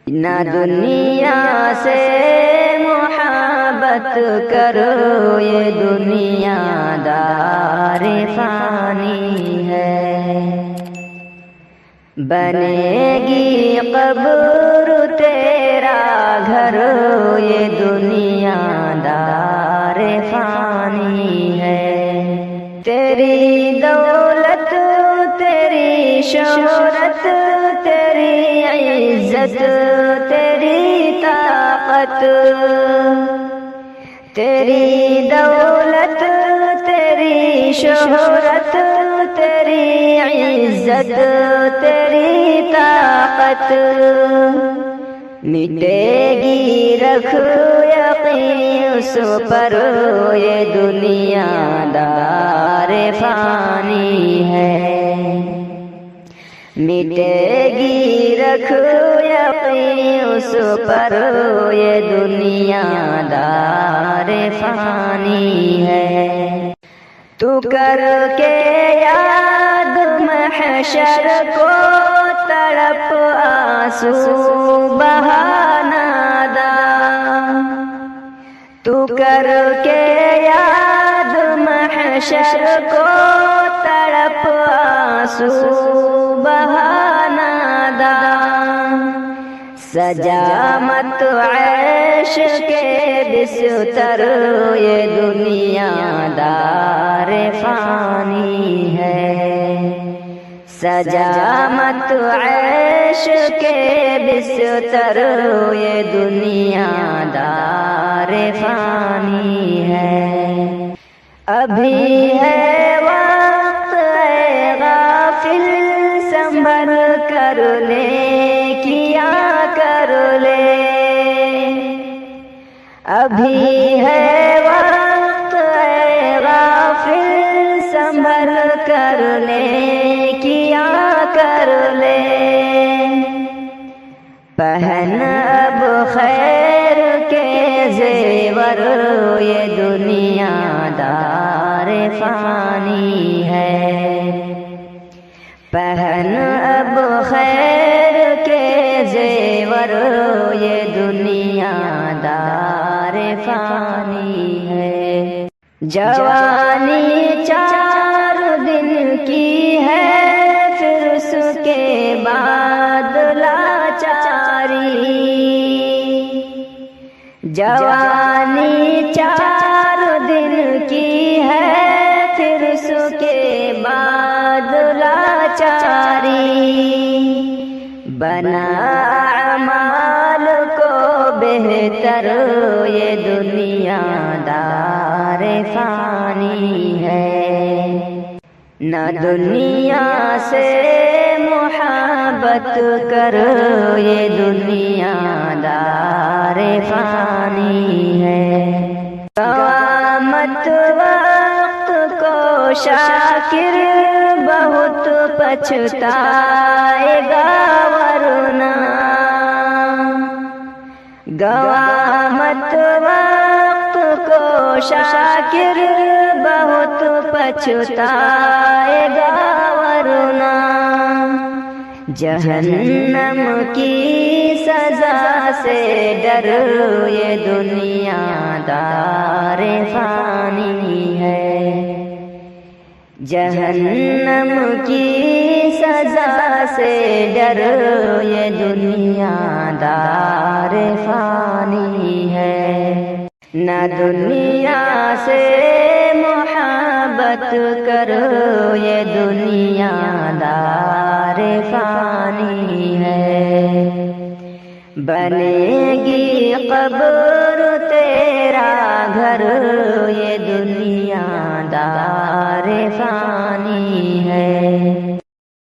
نہ دنیا سے محبت کرو، یہ دنیا دار فانی ہے، بنے گی قبر تیرا گھر، یہ دنیا دار فانی ہے۔ تیری دولت، تیری شہرت، تیری عزت، تیری طاقت، تیری دولت، تیری شہرت، تیری عزت، تیری طاقت، مٹے گی رکھ یقین اس پر، یہ دنیا دار فانی ہے، مٹے گی رکھ یقین اس پر، یہ دنیا دار فانی ہے۔ تو کر کے یاد محشر کو تڑپ آنسو بہانا دا، تو کر کے یاد محشر کو تڑپ آنسو بہانا دا، سجا مت عیش کے بستر، یہ دنیا دار فانی ہے، سجا مت عیش کے بستر، یہ دنیا دار فانی ہے۔ ابھی ہے وقت اے غافل، سنبھل کر لے کیا کر لے، ابھی ہے وقت اے غافل، سنبھل کر لے کیا کر لے، پہن اب خیر کے زیور، یہ دنیا دار فانی ہے، پہن اب خیر کے زیور، یہ دنیا دار فانی ہے۔ جوانی 4 دن کی ہے، پھر اس کے بعد لاچاری، جوانی 4 دن کی ہے، پھر اس کے بعد لاچاری، بنا اعمال کو بہتر، یہ دنیا دار فانی ہے، نہ دنیا سے محبت کر، یہ دنیا دار فانی ہے۔ قیامت وقت کو شاکر بہت پچھتائے گا ورنہ، قیامت وقت کو شاکر بہت پچھتائے گا ورنہ، جہنم کی سزا سے ڈر، یہ دنیا دار فانی ہے، جہنم کی سزا سے ڈر، یہ دنیا دار فانی ہے، نہ دنیا سے محبت کرو، یہ دنیا دار فانی ہے، بنے گی قبر تیرا گھر، یہ دنیا دار فانی